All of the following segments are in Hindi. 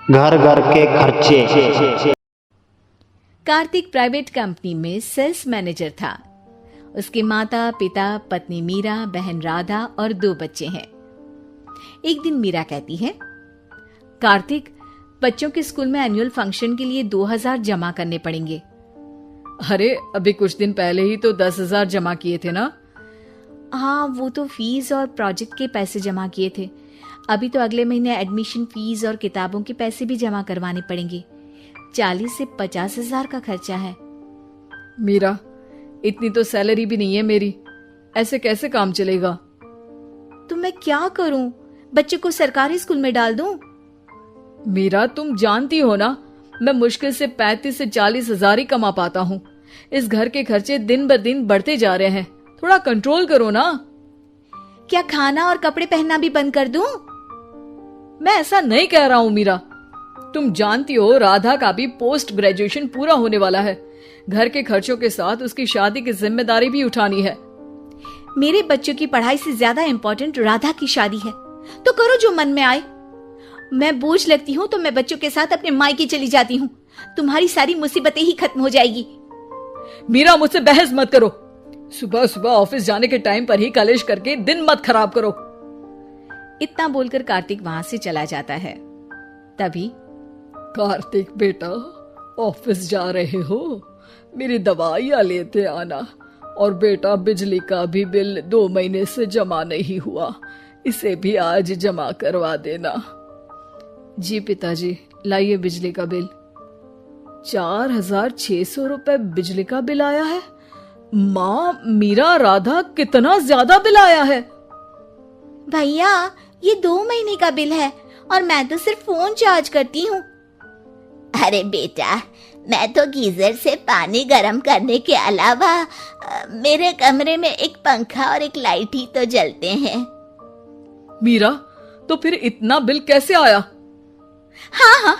घर घर के खर्चे। कार्तिक प्राइवेट कंपनी में सेल्स मैनेजर था। उसके माता पिता, पत्नी मीरा, बहन राधा और 2 बच्चे हैं। एक दिन मीरा कहती है, कार्तिक, बच्चों के स्कूल में एनुअल फंक्शन के लिए 2000 जमा करने पड़ेंगे। अरे अभी कुछ दिन पहले ही तो 10,000 जमा किए थे ना। हाँ, वो तो फीस और प्रोजेक्ट के पैसे जमा किए थे। अभी तो अगले महीने एडमिशन फीस और किताबों के पैसे भी जमा करवाने पड़ेंगे। 40 से 50 हजार का खर्चा है। मीरा, इतनी तो सैलरी भी नहीं है मेरी, ऐसे कैसे काम चलेगा? तो मैं क्या करूं? बच्चे को सरकारी स्कूल में डाल दूं? मीरा, तुम जानती हो ना, मैं मुश्किल से 35 से 40 हजार ही कमा पाता हूँ। इस घर के खर्चे दिन ब दिन बढ़ते जा रहे हैं, थोड़ा कंट्रोल करो ना। क्या खाना और कपड़े पहनना भी बंद कर दूं? मैं ऐसा नहीं कह रहा हूँ मीरा। तुम जानती हो राधा का भी पोस्ट ग्रेजुएशन पूरा होने वाला है। घर के खर्चों के साथ उसकी शादी की जिम्मेदारी भी उठानी है। मेरे बच्चों की पढ़ाई से ज्यादा इम्पोर्टेंट राधा की शादी है, तो करो जो मन में आए। मैं बोझ लगती हूँ तो मैं बच्चों के साथ अपने मायके चली जाती हूँ। तुम्हारी सारी मुसीबतें ही खत्म हो जाएगी। मीरा, मुझसे बहस मत करो। सुबह सुबह ऑफिस जाने के टाइम पर ही कलेश करके दिन मत खराब करो। इतना बोलकर कार्तिक वहां से चला जाता है। तभी, कार्तिक बेटा, ऑफिस जा रहे हो? मेरी दवाइयां लेते आना। और बेटा, बिजली का भी बिल 2 महीने से जमा नहीं हुआ, इसे भी आज जमा करवा देना। जी पिताजी, लाइए बिजली का बिल। 4,600 रुपए बिजली का बिल आया है। माँ, मीरा, राधा, कितना ज्यादा बिल आया है। भैया, ये 2 महीने का बिल है और मैं तो सिर्फ फोन चार्ज करती हूँ। अरे बेटा, मैं तो गीजर से पानी गर्म करने के अलावा मेरे कमरे में एक पंखा और एक लाइट ही तो जलते हैं। मीरा, तो फिर इतना बिल कैसे आया? हाँ,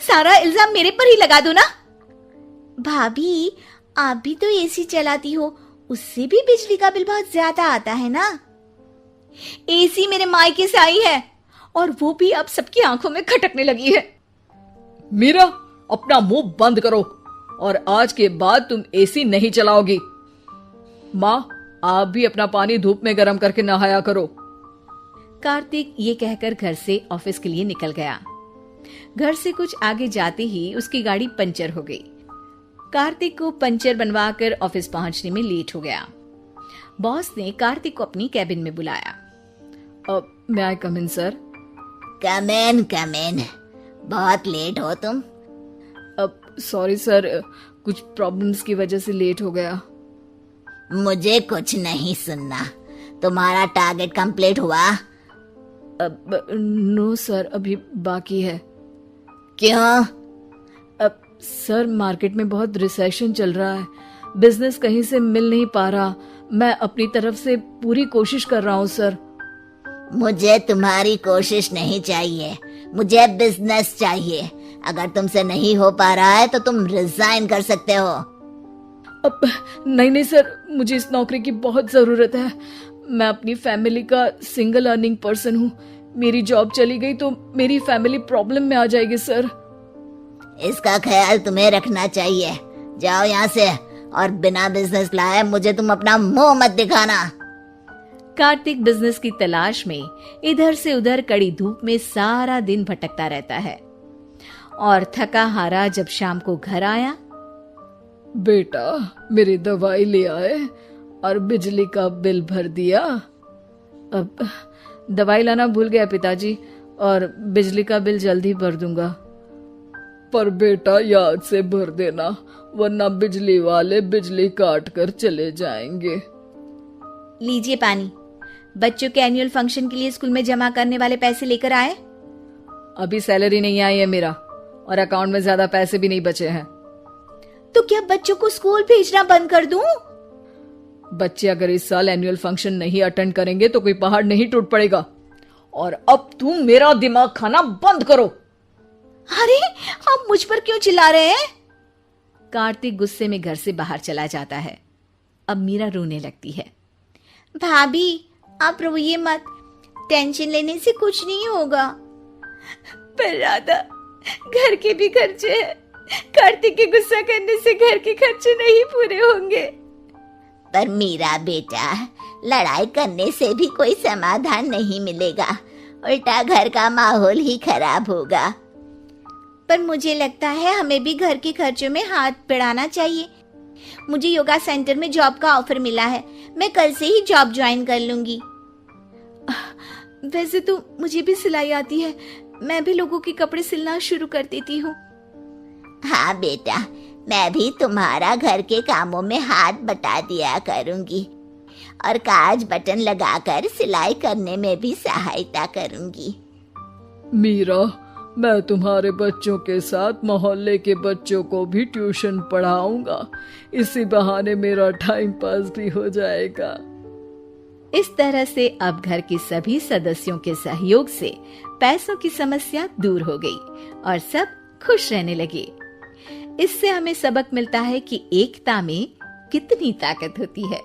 सारा इल्जाम मेरे पर ही लगा दो ना। भाभी, आप भी तो एसी चलाती हो, उससे भी बिजली का बिल बहुत ज्यादा आता है ना। एसी मेरे मायके से आई है और वो भी अब सबकी आंखों में खटकने लगी है। मीरा, अपना मुंह बंद करो और आज के बाद तुम एसी नहीं चलाओगी। माँ, आप भी अपना पानी धूप में गर्म करके नहाया करो। कार्तिक ये कहकर घर से ऑफिस के लिए निकल गया। घर से कुछ आगे जाते ही उसकी गाड़ी पंचर हो गई। कार्तिक को पंचर बनवाकर ऑफिस पहुंचने में लेट हो गया। बॉस ने कार्तिक को अपनी कैबिन में बुलाया। may I come in, sir? Come in. बहुत लेट हो तुम। सॉरी सर, कुछ प्रॉब्लम्स की वजह से लेट हो गया। मुझे कुछ नहीं सुनना। तुम्हारा टारगेट कंप्लीट हुआ? नो सर, अभी बाकी है। क्यों? सर, मार्केट में बहुत रिसेशन चल रहा है, बिजनेस कहीं से मिल नहीं पा रहा। मैं अपनी तरफ से पूरी कोशिश कर रहा हूँ सर। मुझे तुम्हारी कोशिश नहीं चाहिए, मुझे बिजनेस चाहिए। अगर तुमसे नहीं हो पा रहा है तो तुम रिजाइन कर सकते हो। अब नहीं सर, मुझे इस नौकरी की बहुत जरूरत है। मैं अपनी फैमिली का सिंगल अर्निंग पर्सन हूँ। मेरी जॉब चली गई तो मेरी फैमिली प्रॉब्लम में आ जाएगी सर। इसका ख्याल तुम्हें रखना चाहिए। जाओ यहाँ से, और बिना बिजनेस लाए मुझे तुम अपना मुंह मत दिखाना। कार्तिक बिजनेस की तलाश में इधर से उधर कड़ी धूप में सारा दिन भटकता रहता है और थका हारा जब शाम को घर आया। बेटा, मेरी दवाई ले आए और बिजली का बिल भर दिया। अब दवाई लाना भूल गया पिताजी, और बिजली का बिल जल्दी भर दूंगा। पर बेटा, याद से भर देना, वरना बिजली वाले बिजली काट कर चले जाएंगे। लीजिए पानी। बच्चों के एनुअल फंक्शन के लिए स्कूल में जमा करने वाले पैसे लेकर आए? अभी सैलरी नहीं आई है मेरा, और अकाउंट में ज्यादा पैसे भी नहीं बचे हैं। तो क्या बच्चों को स्कूल भेजना बंद कर दूं? बच्चे अगर इस साल एनुअल फंक्शन नहीं अटेंड करेंगे तो कोई पहाड़ नहीं टूट पड़ेगा। और अब तुम मेरा दिमाग खाना बंद करो। अरे, आप मुझ पर क्यों चिल्ला रहे हैं? कार्तिक गुस्से में घर से बाहर चला जाता है। अब मीरा रोने लगती है। भाभी, आप रोइए मत, टेंशन लेने से कुछ नहीं होगा। पर राधा, घर के भी खर्चे हैं। कार्तिक के गुस्सा करने से घर के खर्चे नहीं पूरे होंगे। पर मीरा बेटा, लड़ाई करने से भी कोई समाधान नहीं मिलेगा, उल्टा घर का माहौल ही खराब होगा। पर मुझे लगता है हमें भी घर के खर्चों में हाथ बढ़ाना चाहिए। मुझे योगा सेंटर में जॉब का ऑफर मिला है, मैं कल से ही जॉब ज्वाइन कर लूंगी। वैसे तो मुझे भी सिलाई आती है, मैं भी लोगों के कपड़े सिलना शुरू कर देती हूँ। हाँ बेटा, मैं भी तुम्हारा घर के कामों में हाथ बटा दिया करूंगी और काज बटन लगाकर सिलाई करने में भी सहायता करूंगी। मीरा, मैं तुम्हारे बच्चों के साथ मोहल्ले के बच्चों को भी ट्यूशन पढ़ाऊंगा। इसी बहाने मेरा टाइम पास भी हो जाएगा। इस तरह से अब घर के सभी सदस्यों के सहयोग से पैसों की समस्या दूर हो गई और सब खुश रहने लगे। इससे हमें सबक मिलता है कि एकता में कितनी ताकत होती है।